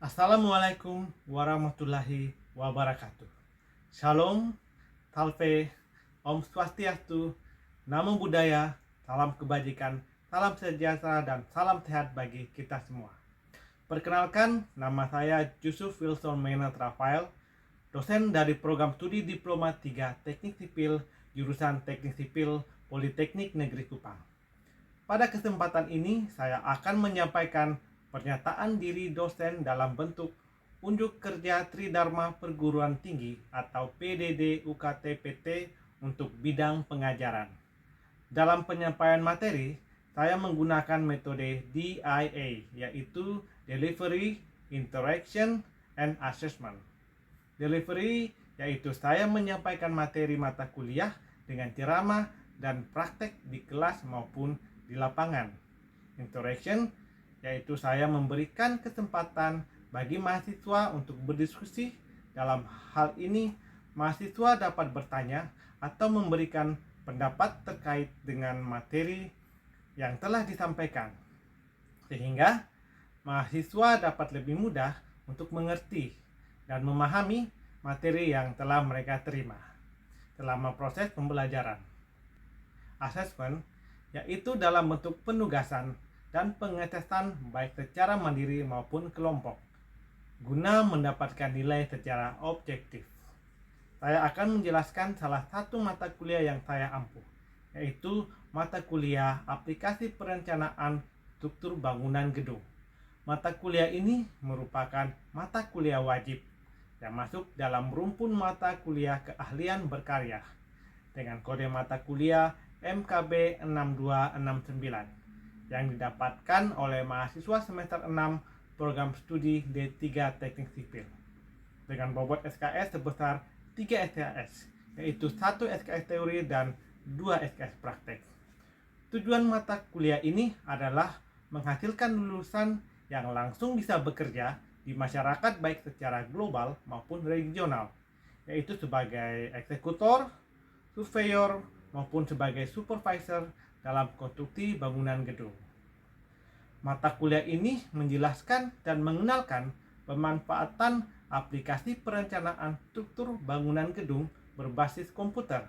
Assalamualaikum warahmatullahi wabarakatuh. Shalom, Talve, Om Swastiastu, Namo Buddhaya, salam kebajikan, salam sejahtera, dan salam sehat bagi kita semua. Perkenalkan, nama saya Yusuf Wilson Maynard Rafael, dosen dari program studi Diploma 3 Teknik Sipil, jurusan Teknik Sipil, Politeknik Negeri Kupang. Pada kesempatan ini, saya akan menyampaikan pernyataan diri dosen dalam bentuk unjuk kerja Tridharma Perguruan Tinggi atau PDD UKT PT untuk bidang pengajaran. Dalam penyampaian materi, saya menggunakan metode DIA, yaitu Delivery, Interaction, and Assessment. Delivery yaitu saya menyampaikan materi mata kuliah dengan ceramah dan praktek di kelas maupun di lapangan. Interaction yaitu saya memberikan kesempatan bagi mahasiswa untuk berdiskusi. Dalam hal ini, mahasiswa dapat bertanya atau memberikan pendapat terkait dengan materi yang telah disampaikan, sehingga mahasiswa dapat lebih mudah untuk mengerti dan memahami materi yang telah mereka terima selama proses pembelajaran. Assessment yaitu dalam bentuk penugasan dan pengetesan baik secara mandiri maupun kelompok, guna mendapatkan nilai secara objektif. Saya akan menjelaskan salah satu mata kuliah yang saya ampuh, yaitu mata kuliah Aplikasi Perencanaan Struktur Bangunan Gedung. Mata kuliah ini merupakan mata kuliah wajib yang masuk dalam rumpun mata kuliah keahlian berkarya dengan kode mata kuliah MKB 6269 yang didapatkan oleh mahasiswa semester 6 program studi D3 Teknik Sipil dengan bobot SKS sebesar 3 SKS, yaitu 1 SKS teori dan 2 SKS praktek. Tujuan mata kuliah ini adalah menghasilkan lulusan yang langsung bisa bekerja di masyarakat baik secara global maupun regional, yaitu sebagai eksekutor, surveyor, maupun sebagai supervisor dalam konstruksi bangunan gedung. Mata kuliah ini menjelaskan dan mengenalkan pemanfaatan aplikasi perencanaan struktur bangunan gedung berbasis komputer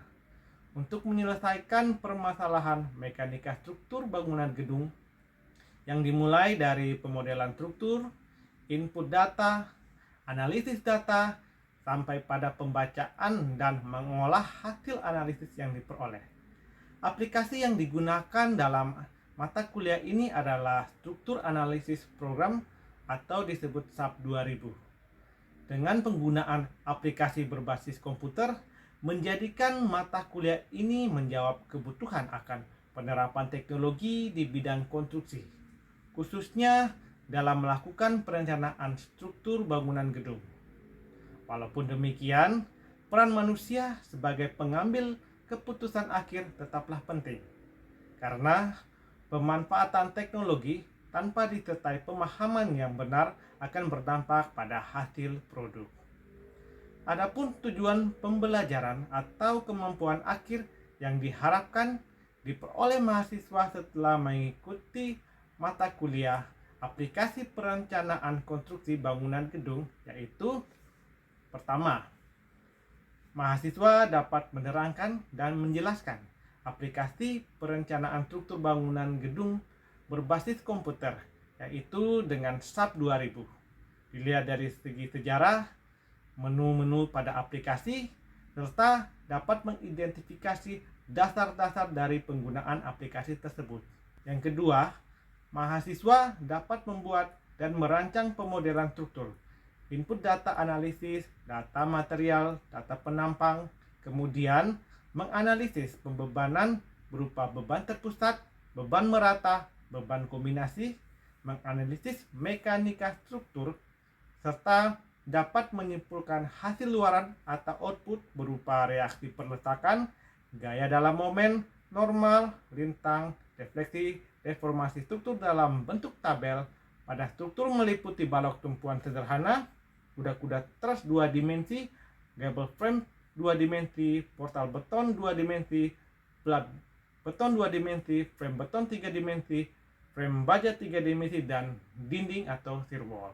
untuk menyelesaikan permasalahan mekanika struktur bangunan gedung yang dimulai dari pemodelan struktur, input data, analisis data, sampai pada pembacaan dan mengolah hasil analisis yang diperoleh. Aplikasi yang digunakan dalam mata kuliah ini adalah struktur analisis program atau disebut SAP 2000. Dengan penggunaan aplikasi berbasis komputer, menjadikan mata kuliah ini menjawab kebutuhan akan penerapan teknologi di bidang konstruksi, khususnya dalam melakukan perencanaan struktur bangunan gedung. Walaupun demikian, peran manusia sebagai pengambil keputusan akhir tetaplah penting, karena pemanfaatan teknologi tanpa disertai pemahaman yang benar akan berdampak pada hasil produk. Adapun tujuan pembelajaran atau kemampuan akhir yang diharapkan diperoleh mahasiswa setelah mengikuti mata kuliah Aplikasi Perencanaan Konstruksi Bangunan Gedung, yaitu: pertama, mahasiswa dapat menerangkan dan menjelaskan aplikasi perencanaan struktur bangunan gedung berbasis komputer, yaitu dengan SAP 2000. Dilihat dari segi sejarah, menu-menu pada aplikasi, serta dapat mengidentifikasi dasar-dasar dari penggunaan aplikasi tersebut. Yang kedua, mahasiswa dapat membuat dan merancang pemodelan struktur, input data analisis, data material, data penampang, kemudian menganalisis pembebanan berupa beban terpusat, beban merata, beban kombinasi, menganalisis mekanika struktur, serta dapat menyimpulkan hasil luaran atau output berupa reaksi perletakan, gaya dalam momen, normal, lintang, refleksi, deformasi struktur dalam bentuk tabel. Pada struktur meliputi balok tumpuan sederhana, kuda-kuda truss 2 dimensi, gable frame 2 dimensi, portal beton 2 dimensi, plat beton 2 dimensi, frame beton 3 dimensi, frame baja 3 dimensi, dan dinding atau shear wall.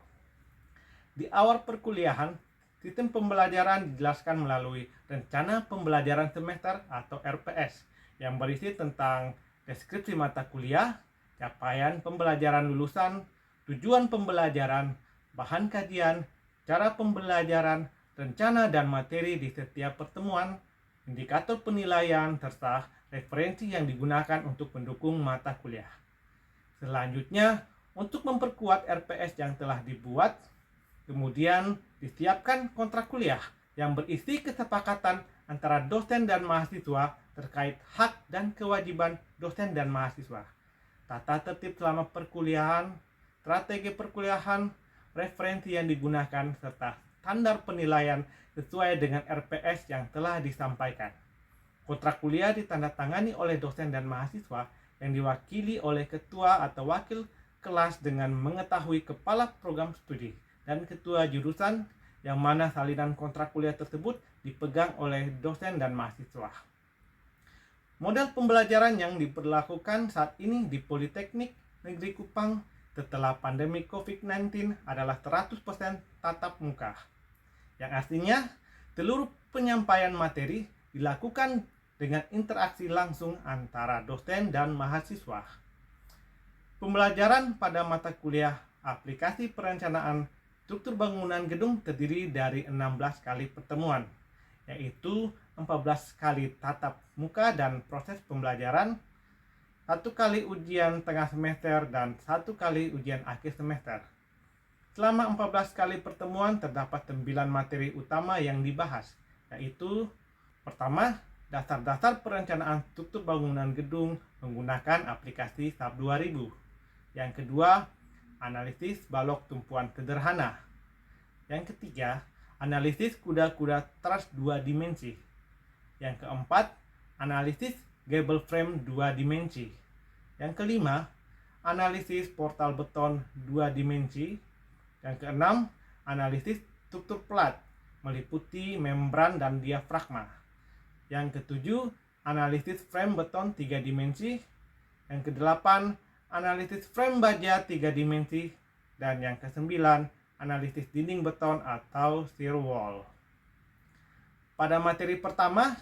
Di awal perkuliahan, sistem pembelajaran dijelaskan melalui rencana pembelajaran semester atau RPS yang berisi tentang deskripsi mata kuliah, capaian pembelajaran lulusan, tujuan pembelajaran, bahan kajian, cara pembelajaran, rencana dan materi di setiap pertemuan, indikator penilaian, serta referensi yang digunakan untuk mendukung mata kuliah. Selanjutnya, untuk memperkuat RPS yang telah dibuat, kemudian disiapkan kontrak kuliah yang berisi kesepakatan antara dosen dan mahasiswa terkait hak dan kewajiban dosen dan mahasiswa, tata tertib selama perkuliahan, strategi perkuliahan, referensi yang digunakan, serta standar penilaian sesuai dengan RPS yang telah disampaikan. Kontrak kuliah ditandatangani oleh dosen dan mahasiswa yang diwakili oleh ketua atau wakil kelas dengan mengetahui kepala program studi dan ketua jurusan, yang mana salinan kontrak kuliah tersebut dipegang oleh dosen dan mahasiswa. Model pembelajaran yang diberlakukan saat ini di Politeknik Negeri Kupang setelah pandemi COVID-19 adalah 100% tatap muka, yang artinya seluruh penyampaian materi dilakukan dengan interaksi langsung antara dosen dan mahasiswa. Pembelajaran pada mata kuliah aplikasi perencanaan struktur bangunan gedung terdiri dari 16 kali pertemuan, yaitu 14 kali tatap muka dan proses pembelajaran, 1 kali ujian tengah semester, dan 1 kali ujian akhir semester. Selama 14 kali pertemuan terdapat 9 materi utama yang dibahas, yaitu pertama, dasar-dasar perencanaan struktur bangunan gedung menggunakan aplikasi SAP 2000. Yang kedua, analisis balok tumpuan sederhana. Yang ketiga, analisis kuda-kuda teras 2 dimensi. Yang keempat, analisis gable frame 2 dimensi. Yang kelima, analisis portal beton 2 dimensi. Yang keenam, analisis struktur plat meliputi membran dan diafragma. Yang ketujuh, analisis frame beton 3 dimensi. Yang kedelapan, analisis frame baja 3 dimensi, dan yang kesembilan, analisis dinding beton atau shear wall. Pada materi pertama,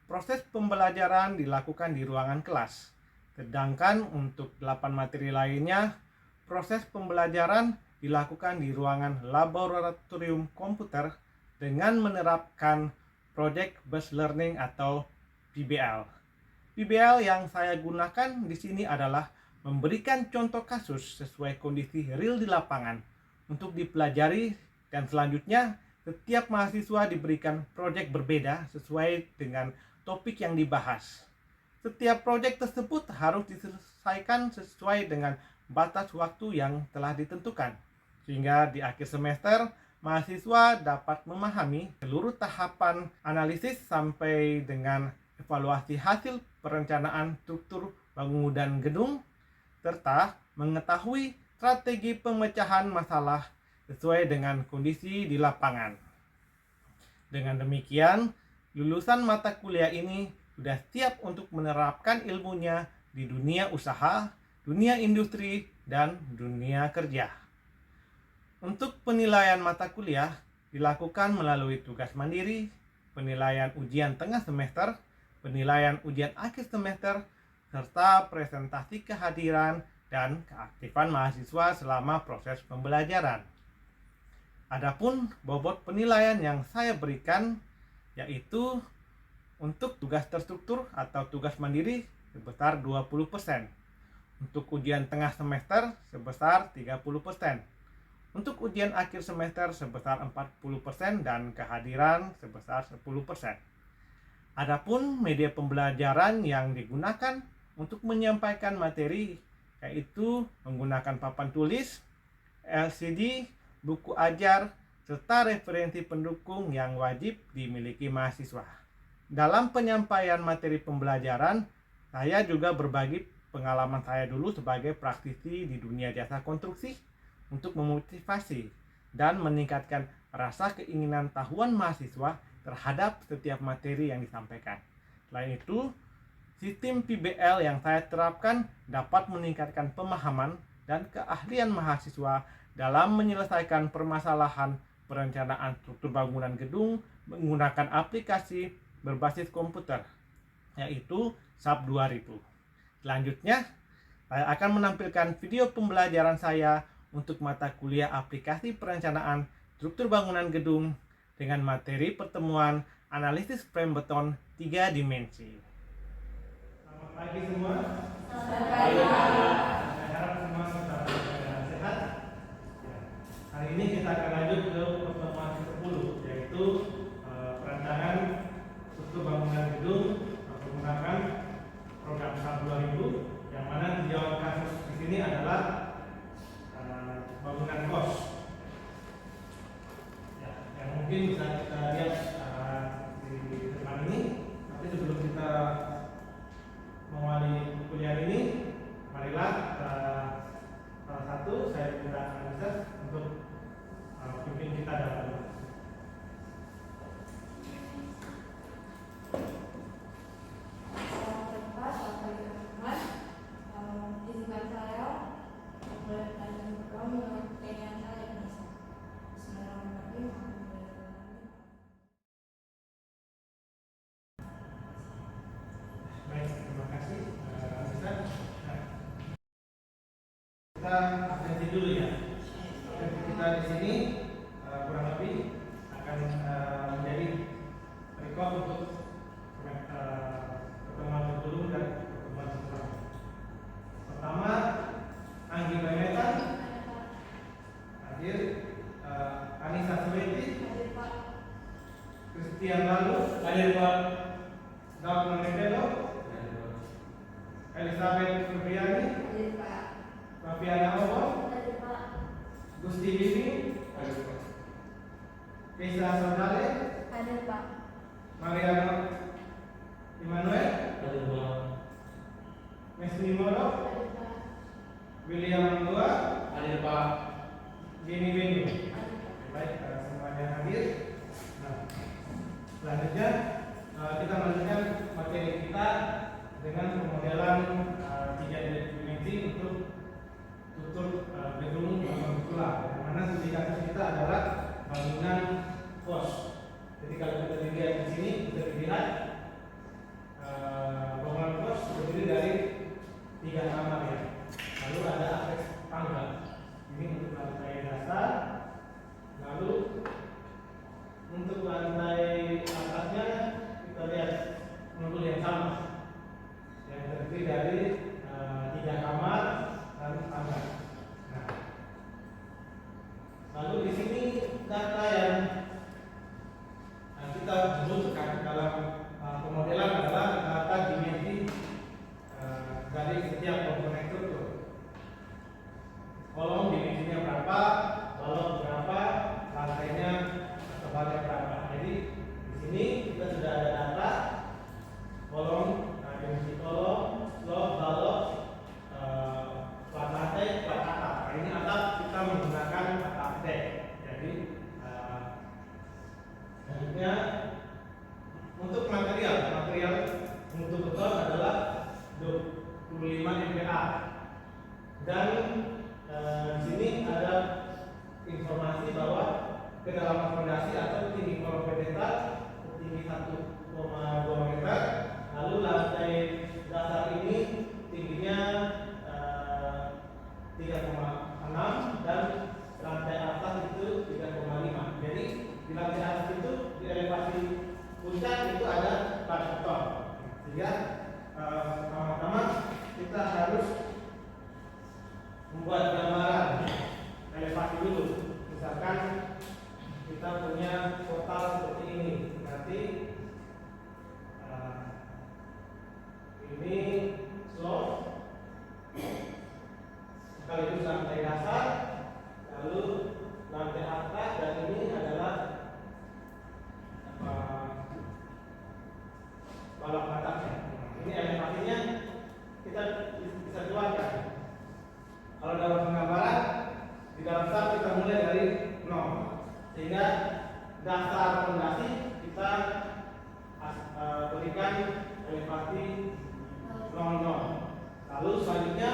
proses pembelajaran dilakukan di ruangan kelas, sedangkan untuk 8 materi lainnya, proses pembelajaran dilakukan di ruangan laboratorium komputer dengan menerapkan Project Based Learning atau PBL. PBL yang saya gunakan di sini adalah memberikan contoh kasus sesuai kondisi real di lapangan untuk dipelajari, dan selanjutnya setiap mahasiswa diberikan proyek berbeda sesuai dengan topik yang dibahas. Setiap proyek tersebut harus diselesaikan sesuai dengan batas waktu yang telah ditentukan, sehingga di akhir semester mahasiswa dapat memahami seluruh tahapan analisis sampai dengan evaluasi hasil perencanaan struktur bangunan gedung, serta mengetahui strategi pemecahan masalah sesuai dengan kondisi di lapangan. Dengan demikian, lulusan mata kuliah ini sudah siap untuk menerapkan ilmunya di dunia usaha, dunia industri, dan dunia kerja. Untuk penilaian mata kuliah dilakukan melalui tugas mandiri, penilaian ujian tengah semester, penilaian ujian akhir semester, serta presentasi kehadiran dan keaktifan mahasiswa selama proses pembelajaran. Adapun bobot penilaian yang saya berikan yaitu untuk tugas terstruktur atau tugas mandiri sebesar 20%, untuk ujian tengah semester sebesar 30%, untuk ujian akhir semester sebesar 40%, dan kehadiran sebesar 10%. Adapun media pembelajaran yang digunakan untuk menyampaikan materi yaitu menggunakan papan tulis, LCD, buku ajar, serta referensi pendukung yang wajib dimiliki mahasiswa. Dalam penyampaian materi pembelajaran, saya juga berbagi pengalaman saya dulu sebagai praktisi di dunia jasa konstruksi untuk memotivasi dan meningkatkan rasa keinginan tahuan mahasiswa terhadap setiap materi yang disampaikan. Selain itu, sistem PBL yang saya terapkan dapat meningkatkan pemahaman dan keahlian mahasiswa dalam menyelesaikan permasalahan perencanaan struktur bangunan gedung menggunakan aplikasi berbasis komputer, yaitu SAP 2000. Selanjutnya, saya akan menampilkan video pembelajaran saya untuk mata kuliah aplikasi perencanaan struktur bangunan gedung dengan materi pertemuan analisis frame beton 3 dimensi. Selamat pagi semua. Selamat pagi, Pak. Saya harap semua tetap sehat. Hari ini kita akan lanjut ke pertemuan ke-10, yaitu perencanaan struktur bangunan gedung menggunakan program SAP 2000, yang mana tujuan kasus di sini adalah bangunan kos. Ya, yang mungkin bisa kita lihat di depan ini. Tapi sebelum kita mengawali kuliah ini, marilah salah satu saya minta Anissa untuk pimpin kita dalam kita absensi dulu ya. Absensi kita di sini kurang lebih akan menjadi record untuk pertemuan sebelum dan pertemuan setelah. Pertama, Anggi Bemetan hadir, Anissa Suweti, Christian Lalu, hadir Pak, Daud Menendelo, Elizabeth Febriani, Fabiana Obo, Gusti Bibi, Keisa Saudale, Mariano Immanuel, Mesni Moro, William Mangua, hadir Pak, Gini Benu. Baik, semuanya hadir. Nah, selanjutnya kita melanjutkan materi kita dengan pemodelan 3 dimensi untuk struktur gedung bangunan sekolah, yang mana studi kasus kita adalah bangunan kos. Jadi kalau kita lihat di sini bisa dilihat bangunan kos terdiri dari 3 kamar ya. Lalu ada akses tangga. Ini untuk lantai dasar. Lalu untuk lantai atasnya kita lihat modul yang sama, yang terdiri dari 3 kamar dan tangga. Nah, lalu di sini data yang kita butuhkan dalam pemodelan adalah data dimensi dari setiap komponen struktur. Kolom dimensinya berapa, balok berapa, lantainya tebalnya berapa. Jadi di sini kita sudah ada data kolom, dimensi kolom, slop, balok, plat lantai, plat atap. Ini atap kita menggunakan atap deck. Jadi selanjutnya untuk material untuk beton adalah 25 MPa. Dan di sini ada informasi bahwa kedalaman fondasi atau tinggi kolom pedestal tinggi 1,2 meter. Lalu lantai dasar ini tingginya 3,6 dan lantai atas itu 3,5. Jadi di lantai atas itu di elevasi puncak itu ada plat beton. Sehingga pertama-tama kita harus membuat gambaran elevasi dulu. Misalkan kita punya total seperti ini, berarti ini slope sekaligus lantai dasar, lalu lantai atas, dan ini adalah balok atasnya. Ini elevasinya kita bisa keluarkan. Kalau dalam penggambaran di dalam SAP kita mulai dari 0, sehingga dasar fondasi kita berikan elevasi 00. Lalu selanjutnya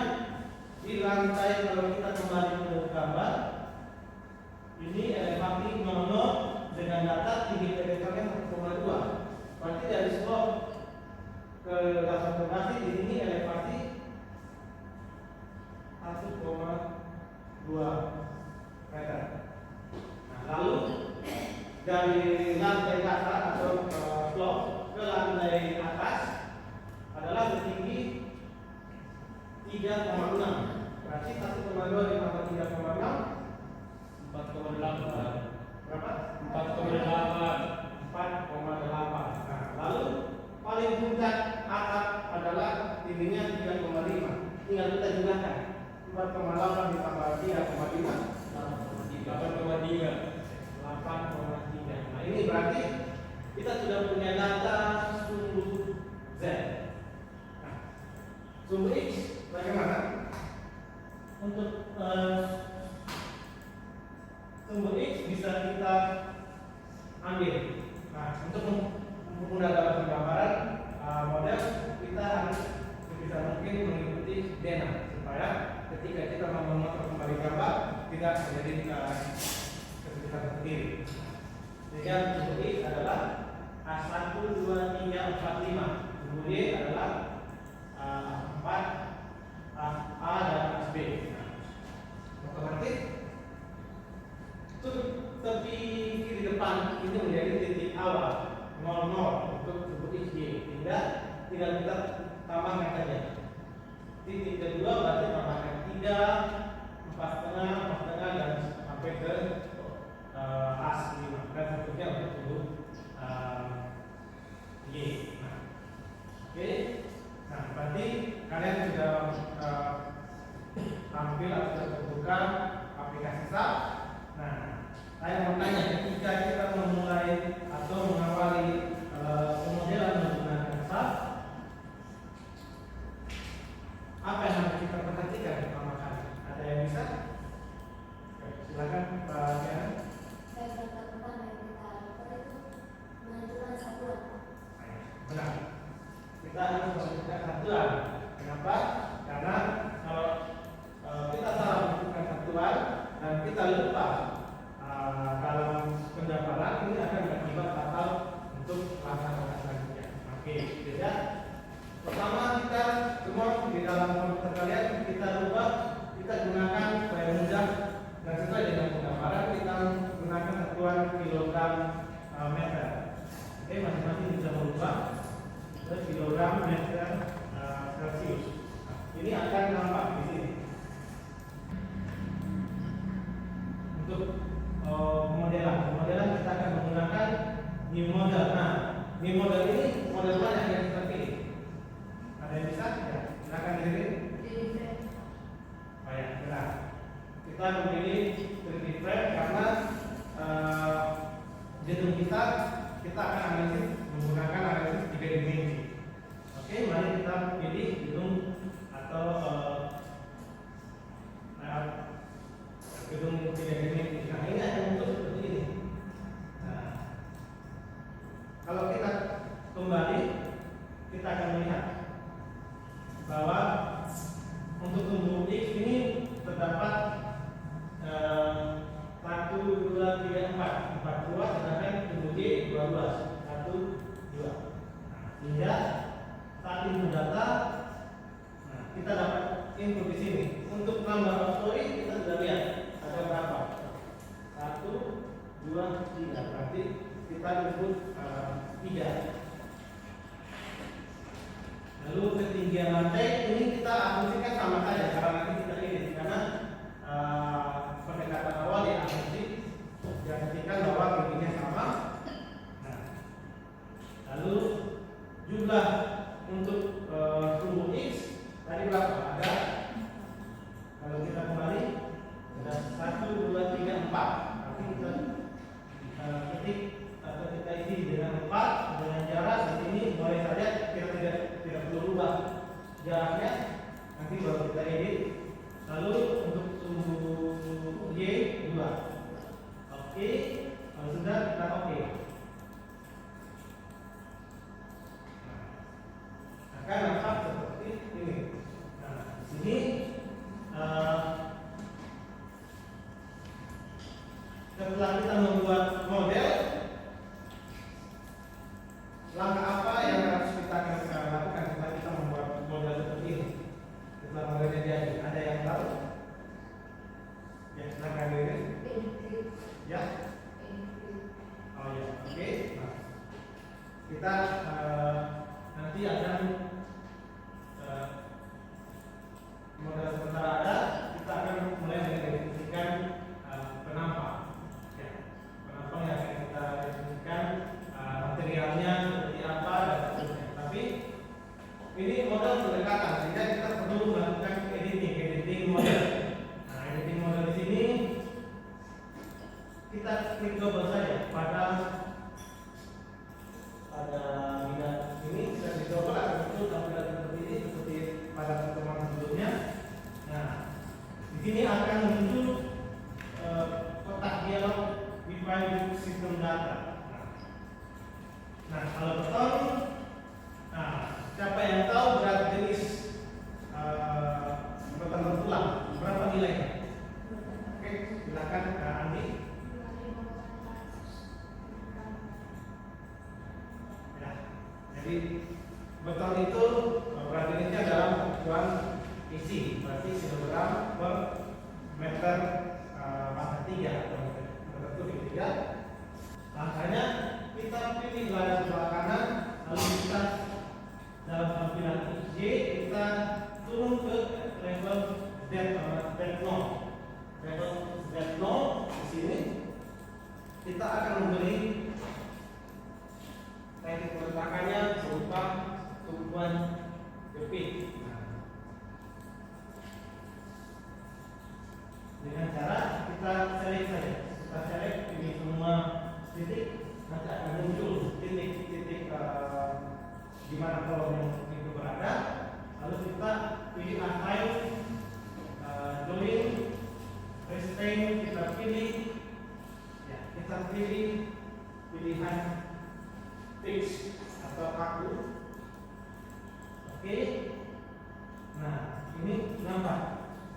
di lantai, kalau kita kembali ke gambar, ini elevasi 00 dengan data tinggi pedestalnya 1,2. Berarti dari slot ke dasar fondasi di sini elevasi 1,2 meter. Nah, lalu dari lantai dasar atau slot ke lantai atas adalah setinggi 3,6. Berarti 1,2 ditambah 3,6 4,8. Berapa? 4,8. 4,8. Nah, lalu paling puncak atap adalah tingginya 3,5. Tinggal kita jumlahkan. 4,8 ditambah 3,5 8,3. Nah, ini berarti kita sudah punya data sumbu Z. Nah, sumbu X bagaimana? Untuk sumbu X bisa kita ambil. Nah, untuk mempermudah dalam penggambaran model, kita harus sebisa mungkin mengikuti Dena supaya ketika kita mau memotong kembali gambar tidak terjadi kesulitan sendiri. Sehingga sumbu X adalah A1, 2, 3, 4, 5. Sumbu Y adalah 4, A dan B. Otomatis tepi kiri depan ini menjadi titik awal 00 untuk sumbu X, Y. Tinggal kita tambahkan saja. Titik kedua berarti tambahkan 3, 4,5 dan sampai ke A5 dan seterusnya untuk sumbu Y. Nah, oke. Nah, berarti kalian sudah tampil atau terbuka aplikasi SAP. Nah, saya mau tanya, ketika kita memulai atau mengawali pemodelan menggunakan SAP, apa yang harus kita perhatikan pertama kali? Ada yang bisa? Silakan Pak Diana. Saya pertama yang kita lakukan itu menentukan satuan. Benar. Kita harus menentukan satuan. Kenapa? Karena kalau kita salah menentukan satuan dan kita lupa dalam pendaftaran, ini akan berakibat fatal untuk langkah-langkah selanjutnya. Oke, jadi pertama kita semua di dalam komputer kalian kita rubah, kita gunakan supaya mudah dan sesuai dengan pendaftaran, kita gunakan satuan kilogram meter. Oke, masing-masing bisa merubah ke kilogram meter Celsius. Ini akan nampak di sini. Untuk pemodelan kita akan menggunakan new model. Nah, new model ini model mana yang kita pilih? Ada yang bisa? Ya, silakan diri. Oh ya, benar. Kita memilih 3D frame karena gedung kita akan analisis menggunakan analisis 3 dimensi. Oke, mari kita pilih gedung atau gedung 3 dimensi. Nah, ini akan bentuk seperti ini. Nah, kalau kita kembali, kita akan melihat bahwa untuk sumbu X ini terdapat 1, 2, 3, 4 ruas, sedangkan sumbu Y 2 ruas, 1, 2. Hingga saat input data, kita dapat input di sini. Untuk number of story kita sudah lihat ada berapa? 1, 2, 3. Berarti kita input 3. Lalu ketinggian lantai ini kita asumsikan sama saja karena nanti kita ini karena pendekatan awal ya asumsi diasumsikan bahwa tingginya sama. Nah, lalu jumlah untuk sumbu X tadi berapa? Ada, kalau kita kembali ada 1, 2, 3, 4. Nanti kita ketik atau kita isi dengan 4 dengan jarak di sini boleh saja kita tidak perlu rubah jaraknya, nanti baru kita edit. Lalu untuk sumbu Y 2. Oke, kalau sudah kita oke. Akan nampak seperti ini. Nah, di sini setelah kita membuat model, langkah apa yang harus kita akan sekarang lakukan setelah kita membuat model seperti ini? Setelah modelnya jadi, ada yang tahu? Ya, silakan diri. Ya. Oh ya, oke. Nah, kita nanti akan model sementara ada, kita akan mulai mendefinisikan penampang. Ya, penampang yang akan kita definisikan materialnya seperti apa dan seterusnya. Tapi ini model pendekatan, sehingga kita perlu melakukan editing model. Nah, editing model di sini kita klik double saja pada bidang ini, kita klik double akan muncul tampilan seperti ini, seperti pada pertemuan sebelumnya. Nah, di sini akan muncul kotak dialog define system data. Nah, kalau beton, nah siapa yang tahu berat jenis beton bertulang berapa nilainya? Oke, silakan Kak Andi. Ya, jadi beton itu berat jenisnya dalam satuan isi, berarti kilogram per meter pangkat 3 atau meter kubik 3. Langkahnya kita pilih layar sebelah kanan, lalu kita dalam tampilan J kita turun ke level Z0. Level Z0 di sini kita akan memberi teknik peletakannya berupa tumpuan jepit. Dengan cara kita select saja, kita select ini semua titik, nanti akan muncul titik-titik di mana kolom yang itu berada. Lalu kita pilih align, join, restrain, kita pilih, ya kita pilih pilihan fix atau kaku. Oke. Nah, ini nampak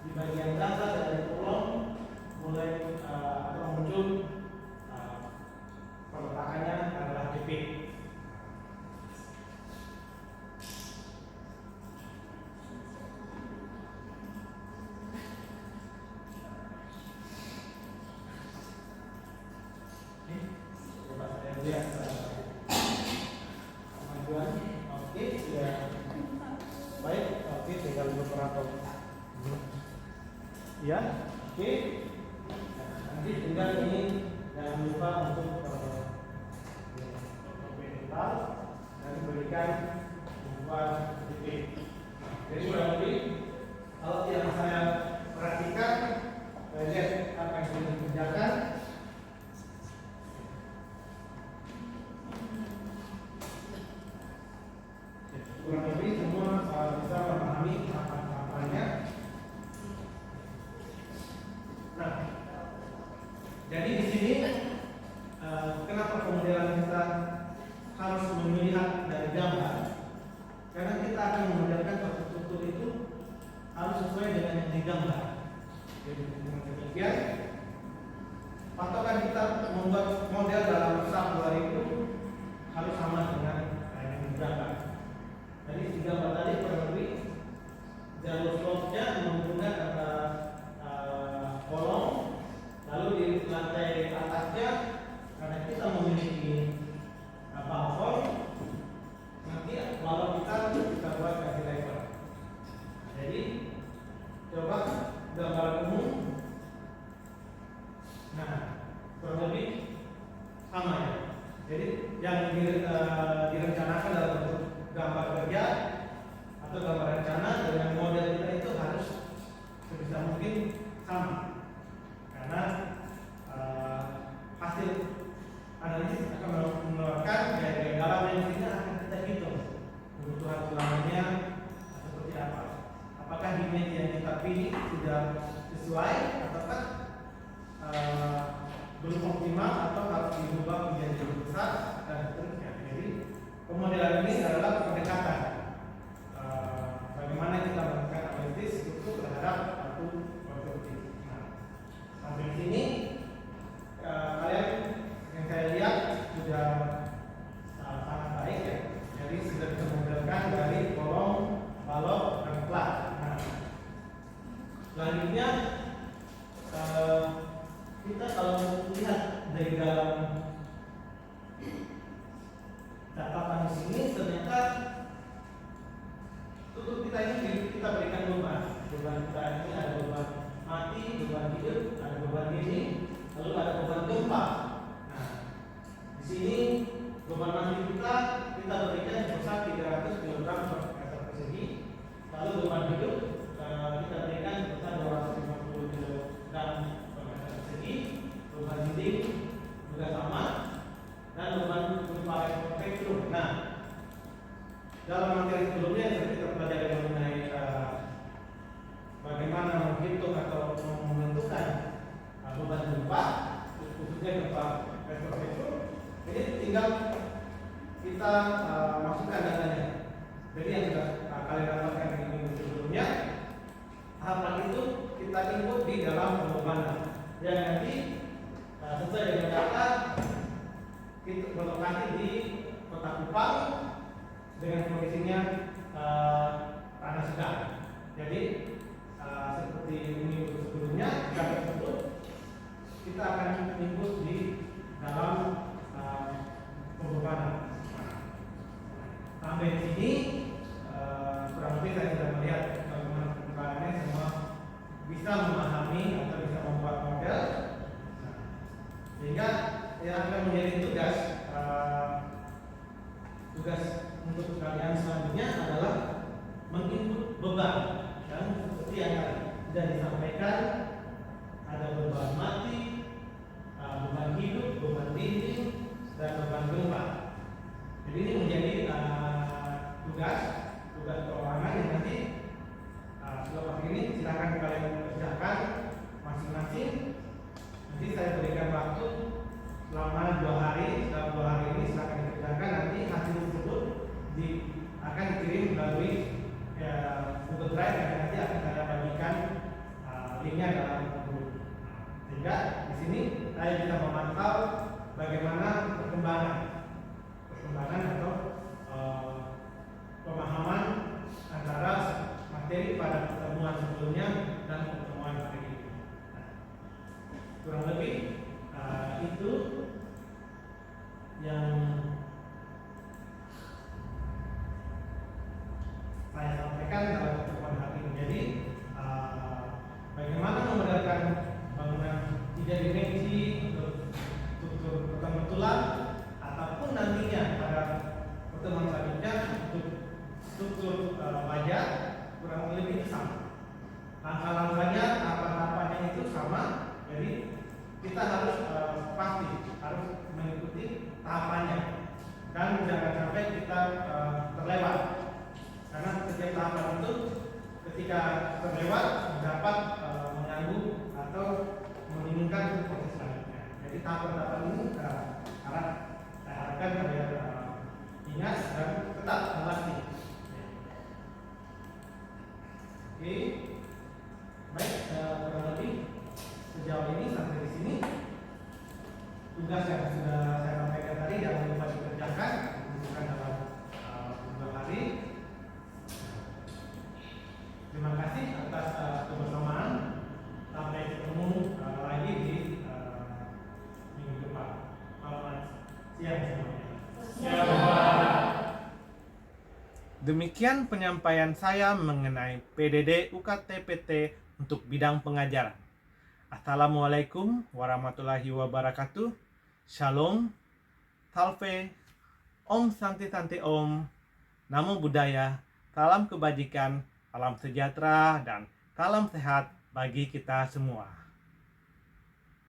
di bagian data dari kolom mulai atau muncul peletakannya adalah jepit. Coba saya lihat kemajuan. Oke, ya. Baik, oke, tinggal beberapa. Ya, oke. Nanti tinggal ini jangan lupa untuk mental dan berikan tumpuan titik. Jadi kurang lebih kalau yang saya perhatikan, saya lihat apa yang sudah dikerjakan. Kurang lebih semua bisa memahami apa-apanya. Nah, jadi di sini kenapa kemudian kita harus melihat dari gambar? Karena kita akan memodelkan suatu struktur itu harus sesuai dengan yang digambar. Jadi dengan demikian, patokan kita membuat model dalam SAP 2000 harus sama dengan yang digambar. Jadi di gambar tadi kurang lebih jalur slope-nya menghubungkan antara kolom, lalu di lantai atasnya karena kita memiliki balkon, nanti walau kita buat ganti level. Jadi coba gambar umum. Nah, kurang lebih sama ya. Jadi yang direncanakan dalam bentuk gambar kerja atau gambar rencana dengan model kita itu harus sebisa mungkin sama, karena hasil analisis akan mengeluarkan gaya dalam yang tidak akan kita hitung kebutuhan ulangannya seperti apa. Apakah image yang kita pilih sudah sesuai ataukah belum optimal atau harus diubah menjadi lebih besar dan seterusnya. Jadi pemodelan ini adalah pendekatan bagaimana kita melakukan analisis itu terhadap satu konstruksi. Nah, berubah, khususnya gempa retroseptur. Ini tinggal kita masukkan datanya. Jadi yang sudah kalian dapatkan di minggu sebelumnya, tahapan itu kita input di dalam pembebanan. Yang nanti sesuai dengan data kita berlokasi di Kota Kupang dengan kondisinya tanah sedang. Jadi seperti minggu sebelumnya data tersebut kita akan input di dalam pembebanan. Sampai di sini kurang lebih saya sudah melihat bagaimana pembebanannya, semua bisa memahami atau bisa membuat model, sehingga yang akan menjadi tugas untuk kalian selanjutnya adalah menginput beban. Dan seperti yang sudah disampaikan, ada beban mati, beban hidup, beban dinding, dan beban gempa. Jadi ini menjadi tugas keuangan yang nanti setelah ini silakan kalian kerjakan masing-masing. Nanti saya berikan waktu selama 2 hari. Setelah 2 hari ini silakan dikerjakan. Nanti hasil tersebut akan dikirim melalui Google Drive yang nanti akan saya bagikan linknya dalam grup. Sehingga di sini saya bisa memantau bagaimana perkembangan atau pemahaman antara materi pada pertemuan sebelumnya dan pertemuan hari ini. Kurang lebih itu yang saya sampaikan dalam pertemuan hari ini. Jadi bagaimana memodelkan bangunan 3 dimensi untuk struktur betul-betulan, ataupun nantinya pada pertemuan selanjutnya untuk struktur baja, kurang lebih sama. Langkah-langkahnya, tahapan-tahapannya itu sama. Jadi kita harus pasti harus mengikuti tahapannya, dan jangan sampai kita terlewat, karena setiap tahapan itu ketika terlewat dapat mengganggu atau membingungkan proses selanjutnya. Jadi tahapan-tahapan ini harap saya harapkan kalian ingat dan tetap melatih. Oke, baik, kurang lebih sejauh ini sampai di sini. Tugas yang sudah saya sampaikan tadi jangan lupa dikerjakan, bukan dalam 2 hari. Terima kasih atas kebersamaan. Sampai ketemu lagi di minggu depan. Selamat siang semuanya. Demikian penyampaian saya mengenai PDD UKT-PT untuk bidang pengajaran. Assalamualaikum warahmatullahi wabarakatuh. Shalom, Salve, Om Santi Santi Om, Namo Buddhaya, salam kebajikan, salam sejahtera, dan salam sehat bagi kita semua.